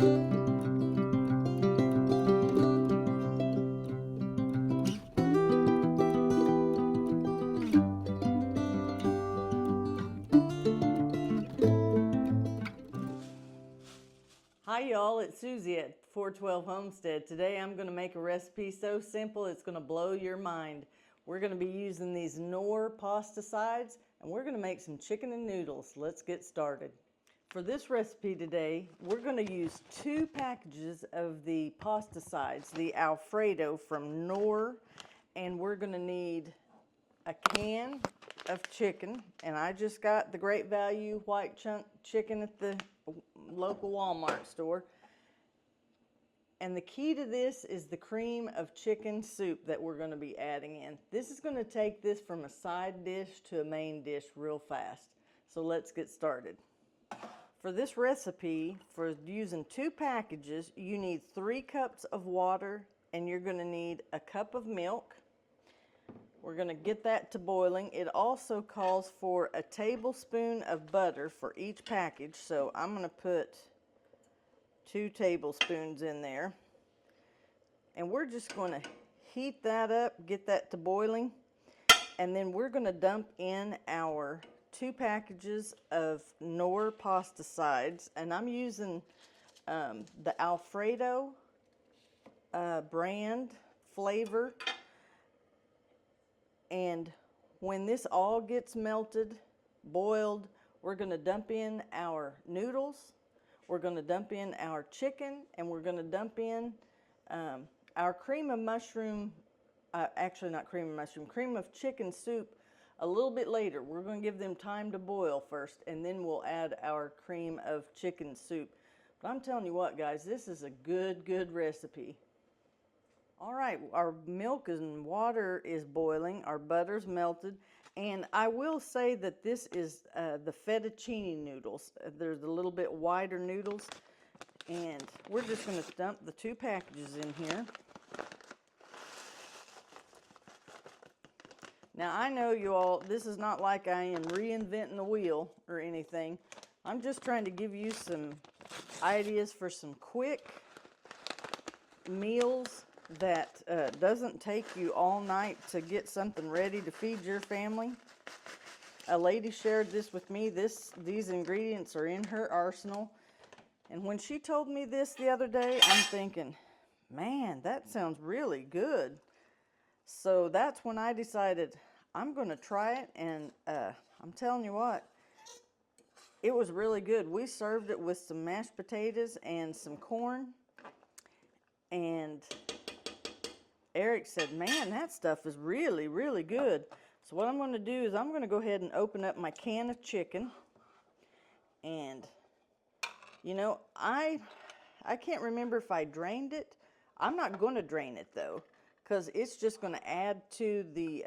Hi y'all, it's Susie at 412 Homestead. Today I'm going to make a recipe so simple it's going to blow your mind. We're going to be using these Knorr pasta sides and we're going to make some chicken and noodles. Let's get started. For this recipe today, we're going to use 2 packages of the pasta sides, the Alfredo from Knorr, and we're going to need a can of chicken, and I just got the Great Value white chunk chicken at the local Walmart store. And the key to this is the cream of chicken soup that we're going to be adding in. This is going to take this from a side dish to a main dish real fast. So let's get started. For this recipe, for using 2 packages, you need 3 cups of water and you're going to need a cup of milk. We're going to get that to boiling. It also calls for a tablespoon of butter for each package, so I'm going to put 2 tablespoons in there. And we're just going to heat that up, get that to boiling, and then we're going to dump in our 2 packages of Knorr pasta sides, and I'm using the Alfredo brand flavor. And when this all gets melted, boiled, we're going to dump in our noodles, we're going to dump in our chicken, and we're going to dump in our cream of mushroom, actually not cream of mushroom, cream of chicken soup a little bit later. We're going to give them time to boil first, and then we'll add our cream of chicken soup. But I'm telling you what, guys, this is a good recipe. All right, our milk and water is boiling, our butter's melted, and I will say that this is the fettuccine noodles. They're the little bit wider noodles, and we're just going to dump the 2 packages in here. Now I know you all, this is not like I am reinventing the wheel or anything. I'm just trying to give you some ideas for some quick meals that doesn't take you all night to get something ready to feed your family. A lady shared this with me. These ingredients are in her arsenal. And when she told me this the other day, I'm thinking, man, that sounds really good. So that's when I decided I'm going to try it. And I'm telling you what, it was really good. We served it with some mashed potatoes and some corn. And Eric said, man, that stuff is really good. So what I'm going to do is I'm going to go ahead and open up my can of chicken. And, you know, I can't remember if I drained it. I'm not going to drain it, though, because it's just going to add to the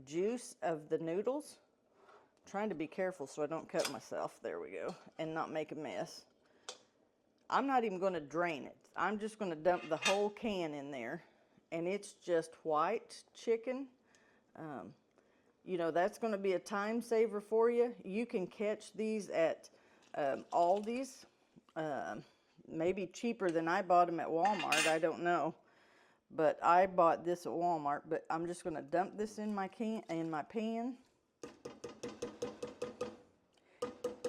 juice of the noodles. I'm trying to be careful so I don't cut myself. There we go. And not make a mess. I'm not even going to drain it. I'm just going to dump the whole can in there. And it's just white chicken. You know, that's going to be a time saver for you. You can catch these at Aldi's. Maybe cheaper than I bought them at Walmart. I don't know. But I bought this at Walmart. But I'm just going to dump this in my pan.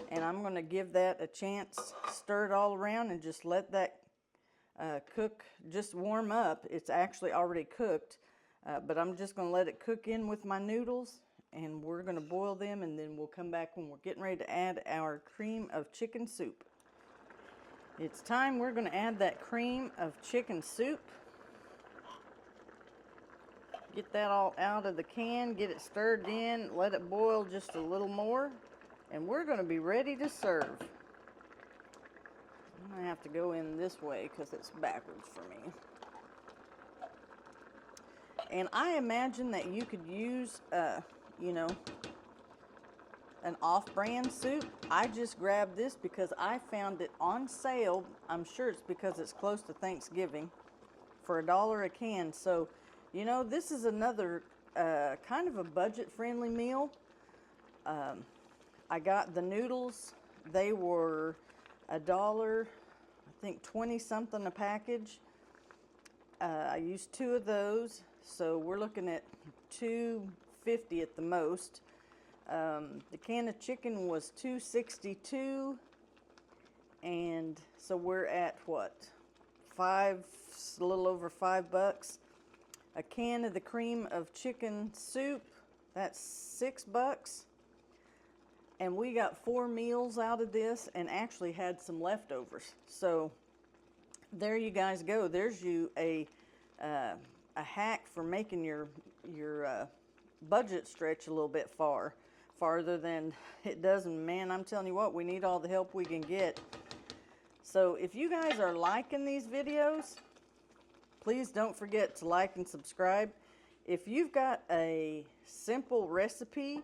And I'm going to give that a chance, stir it all around, and just let that cook, just warm up. It's actually already cooked, but I'm just going to let it cook in with my noodles, and we're going to boil them, and then we'll come back when we're getting ready to add our cream of chicken soup. It's time. We're going to add that cream of chicken soup. Get that all out of the can, get it stirred in, let it boil just a little more. And we're going to be ready to serve. I'm going to have to go in this way because it's backwards for me. And I imagine that you could use, you know, an off-brand soup. I just grabbed this because I found it on sale. I'm sure it's because it's close to Thanksgiving, for $1 a can. So, you know, this is another kind of a budget-friendly meal. I got the noodles. They were $1, think 20 something a package. I used 2 of those, so we're looking at $2.50 at the most. The can of chicken was $2.62, and so we're at what, a little over $5. A can of the cream of chicken soup, that's $6. And we got 4 meals out of this, and actually had some leftovers. So there you guys go. There's you a hack for making your budget stretch a little bit farther than it does. And man, I'm telling you what, we need all the help we can get. So if you guys are liking these videos, please don't forget to like and subscribe. If you've got a simple recipe,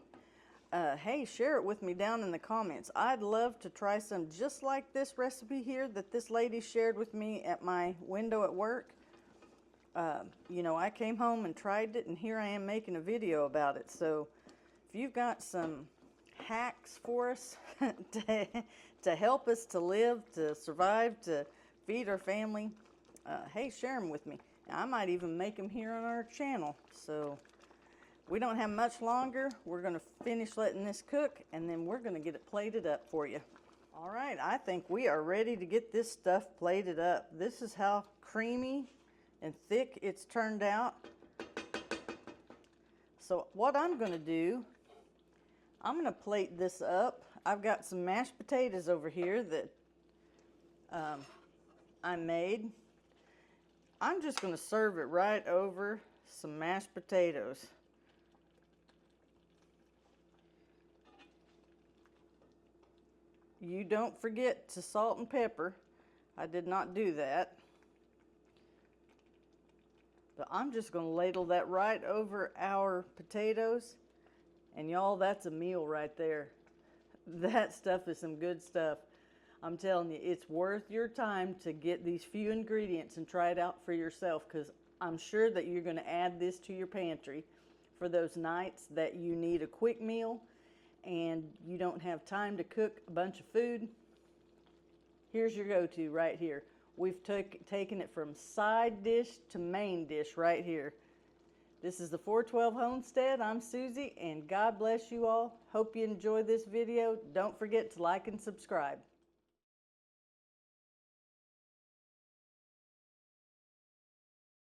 hey, share it with me down in the comments. I'd love to try some just like this recipe here that this lady shared with me at my window at work. You know, I came home and tried it, and here I am making a video about it. So if you've got some hacks for us to help us to live, to survive, to feed our family, hey, share them with me. I might even make them here on our channel. So we don't have much longer. We're going to finish letting this cook, and then we're going to get it plated up for you. All right, I think we are ready to get this stuff plated up. This is how creamy and thick it's turned out. So what I'm going to do, I'm going to plate this up. I've got some mashed potatoes over here that I made. I'm just going to serve it right over some mashed potatoes. You don't forget to salt and pepper. I did not do that. But I'm just going to ladle that right over our potatoes. And y'all, that's a meal right there. That stuff is some good stuff. I'm telling you, it's worth your time to get these few ingredients and try it out for yourself, because I'm sure that you're going to add this to your pantry for those nights that you need a quick meal and you don't have time to cook a bunch of food. Here's your go-to right here. We've taken it from side dish to main dish right here. This is the 412 Homestead. I'm Susie, and God bless you all. Hope you enjoyed this video. Don't forget to like and subscribe.